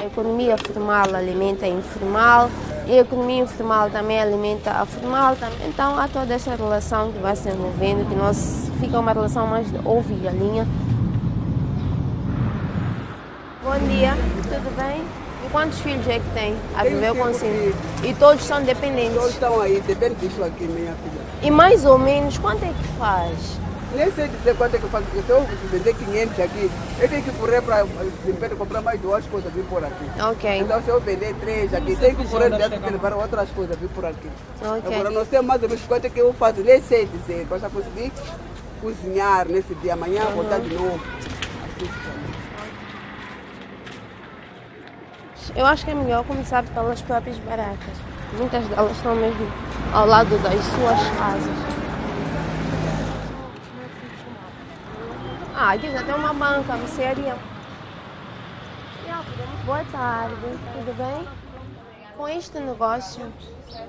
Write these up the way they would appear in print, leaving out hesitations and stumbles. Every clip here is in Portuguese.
A economia formal alimenta a informal e a economia informal também alimenta a formal. Então há toda esta relação que vai se envolvendo, que nós fica uma relação mais de ovo e galinha. Bom dia, tudo bem? E quantos filhos é que tem a viver consigo? E todos são dependentes? Todos estão aí, depende disso aqui, minha filha. E mais ou menos, quanto é que faz? Nem sei dizer quanto é que eu faço, porque se eu vender 500 aqui, eu tenho que correr para comprar mais 2 coisas vir por aqui. Ok. Então se eu vender 3 aqui, tenho que correr dentro de levar outras coisas vir por aqui. Ok. Agora não sei mais ou menos quanto é que eu faço, nem sei dizer, para conseguir cozinhar nesse dia, amanhã voltar de novo. Assim se Eu acho que é melhor começar pelas próprias barracas. Muitas delas estão mesmo ao lado das suas casas. Aqui já tem uma banca, mercearia. Boa tarde, tudo bem? Com este negócio,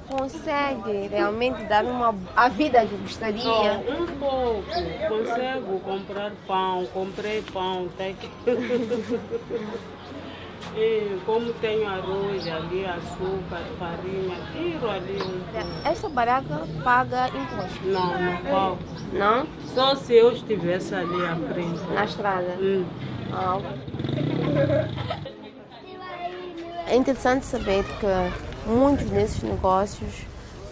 consegue realmente dar a vida que gostaria? Um pouco. Consigo comprar pão, comprei pão, até que... E como tenho arroz ali, açúcar, farinha, tiro ali um pouco. Essa barraca paga imposto? Não pago. Não? Só se eu estivesse ali à frente. Na estrada? Ah. É interessante saber que muitos desses negócios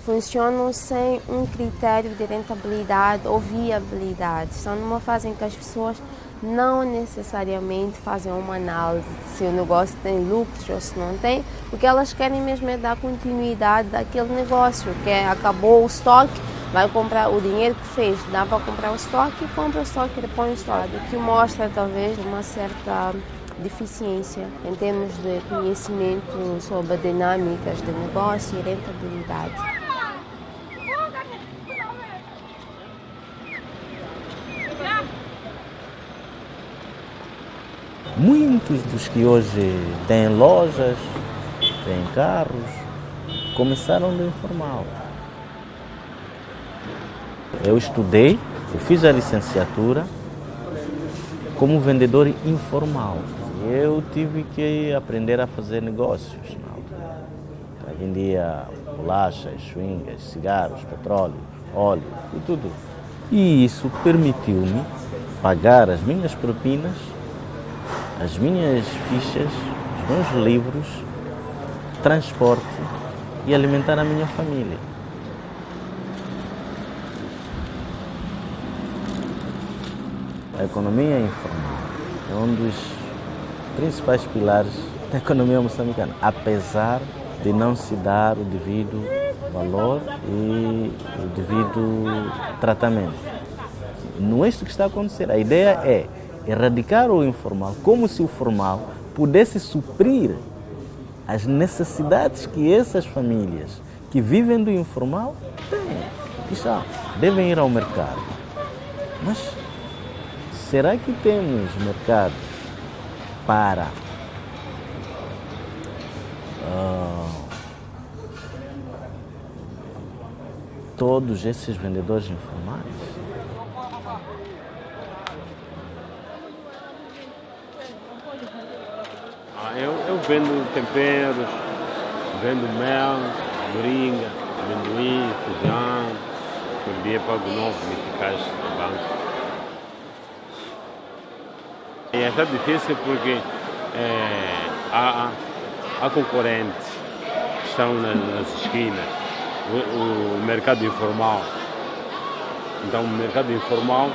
funcionam sem um critério de rentabilidade ou viabilidade. Estão numa fase em que as pessoas não necessariamente fazem uma análise se o negócio tem lucros ou se não tem. O que elas querem mesmo é dar continuidade daquele negócio, que acabou o estoque, vai comprar o dinheiro que fez, dá para comprar o estoque, compra o estoque e repõe o estoque. O que mostra talvez uma certa deficiência em termos de conhecimento sobre dinâmicas de negócio e rentabilidade. Muitos dos que hoje têm lojas, têm carros, começaram do informal. Eu estudei, eu fiz a licenciatura como vendedor informal. Eu tive que aprender a fazer negócios. Eu vendia bolachas, chewingas, cigarros, petróleo, óleo e tudo. E isso permitiu-me pagar as minhas propinas, as minhas fichas, os meus livros, transporte e alimentar a minha família. A economia informal é um dos principais pilares da economia moçambicana, apesar de não se dar o devido valor e o devido tratamento. Não é isso que está a acontecer. A ideia é erradicar o informal, como se o formal pudesse suprir as necessidades que essas famílias que vivem do informal têm. Devem ir ao mercado. Mas será que temos mercados para todos esses vendedores informais? Eu vendo temperos, vendo mel, moringa, amendoim, feijão, por dia pago 9 meticais no banco. E é difícil porque há concorrentes que estão nas esquinas, o mercado informal. Então o mercado informal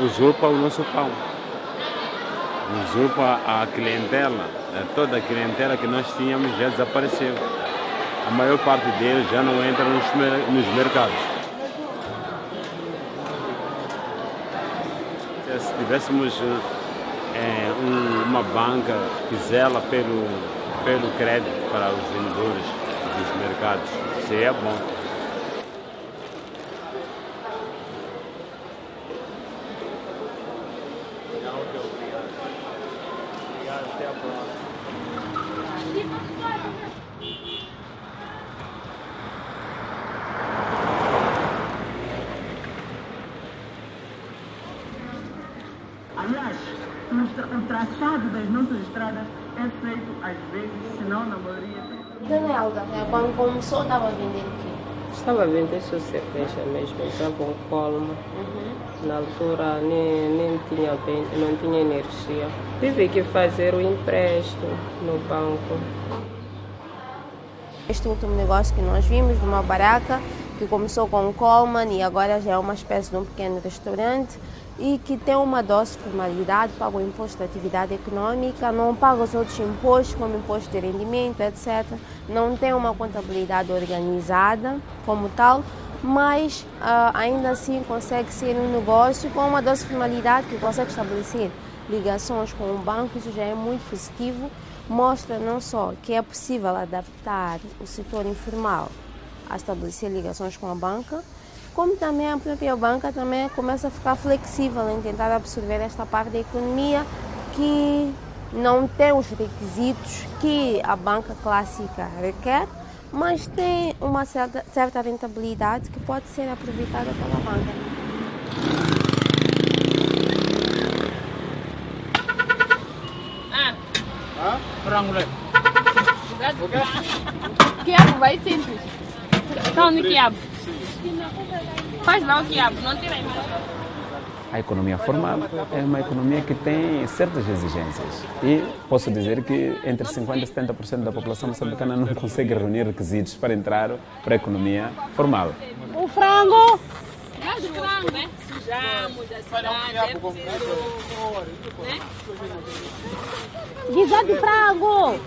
usurpa o nosso pão. Usurpa a clientela, toda a clientela que nós tínhamos já desapareceu. A maior parte deles já não entra nos mercados. Se tivéssemos uma banca que zela pelo crédito para os vendedores dos mercados, seria bom. Até a próxima. Aliás, O traçado das nossas estradas é feito, às vezes, se não na maioria. Daniela, quando começou, estava vendendo o quê? Estava vendendo só cerveja mesmo, usava um colmo. Na altura nem tinha bem, não tinha energia. Tive que fazer o empréstimo no banco. Este último negócio que nós vimos, de uma barraca, que começou com um Coleman e agora já é uma espécie de um pequeno restaurante e que tem uma dose de formalidade, paga o imposto de atividade econômica, não paga os outros impostos, como imposto de rendimento, etc. Não tem uma contabilidade organizada como tal, mas ainda assim consegue ser um negócio com uma dose de formalidade que consegue estabelecer ligações com o banco. Isso já é muito positivo, mostra não só que é possível adaptar o setor informal a estabelecer ligações com a banca, como também a própria banca também começa a ficar flexível em tentar absorver esta parte da economia que não tem os requisitos que a banca clássica requer, mas tem uma certa rentabilidade que pode ser aproveitada pela banca. Frango, né? Quiabo vai simples. Então, no quiabo. Faz lá o quiabo, não tira aí. A economia formal é uma economia que tem certas exigências e posso dizer que entre 50% e 70% da população moçambicana não consegue reunir requisitos para entrar para a economia formal. O frango! Mas o frango, né? Sujamos a cidade, né? Guisado de frango!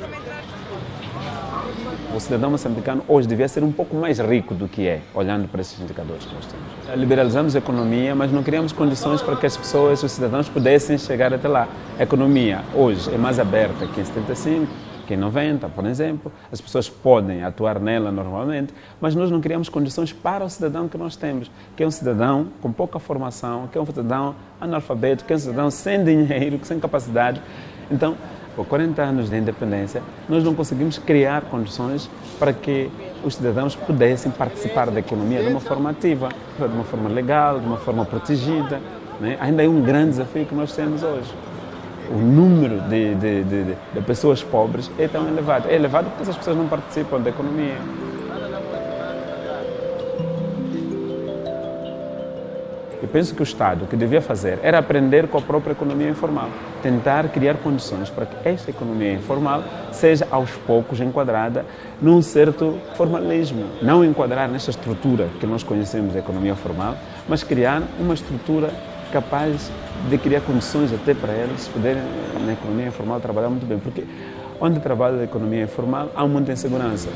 O cidadão moçambicano hoje devia ser um pouco mais rico do que é, olhando para esses indicadores que nós temos. Liberalizamos a economia, mas não criamos condições para que as pessoas, os cidadãos, pudessem chegar até lá. A economia hoje é mais aberta que em 75, que em 90, por exemplo. As pessoas podem atuar nela normalmente, mas nós não criamos condições para o cidadão que nós temos, que é um cidadão com pouca formação, que é um cidadão analfabeto, que é um cidadão sem dinheiro, sem capacidade. Então, por 40 anos de independência, nós não conseguimos criar condições para que os cidadãos pudessem participar da economia de uma forma ativa, de uma forma legal, de uma forma protegida, né? Ainda é um grande desafio que nós temos hoje. O número de pessoas pobres é tão elevado. É elevado porque as pessoas não participam da economia. Eu penso que o Estado o que devia fazer era aprender com a própria economia informal, tentar criar condições para que esta economia informal seja aos poucos enquadrada num certo formalismo, não enquadrar nesta estrutura que nós conhecemos da economia formal, mas criar uma estrutura capaz de criar condições até para eles poderem, na economia informal, trabalhar muito bem, porque onde trabalha a economia informal há muita insegurança.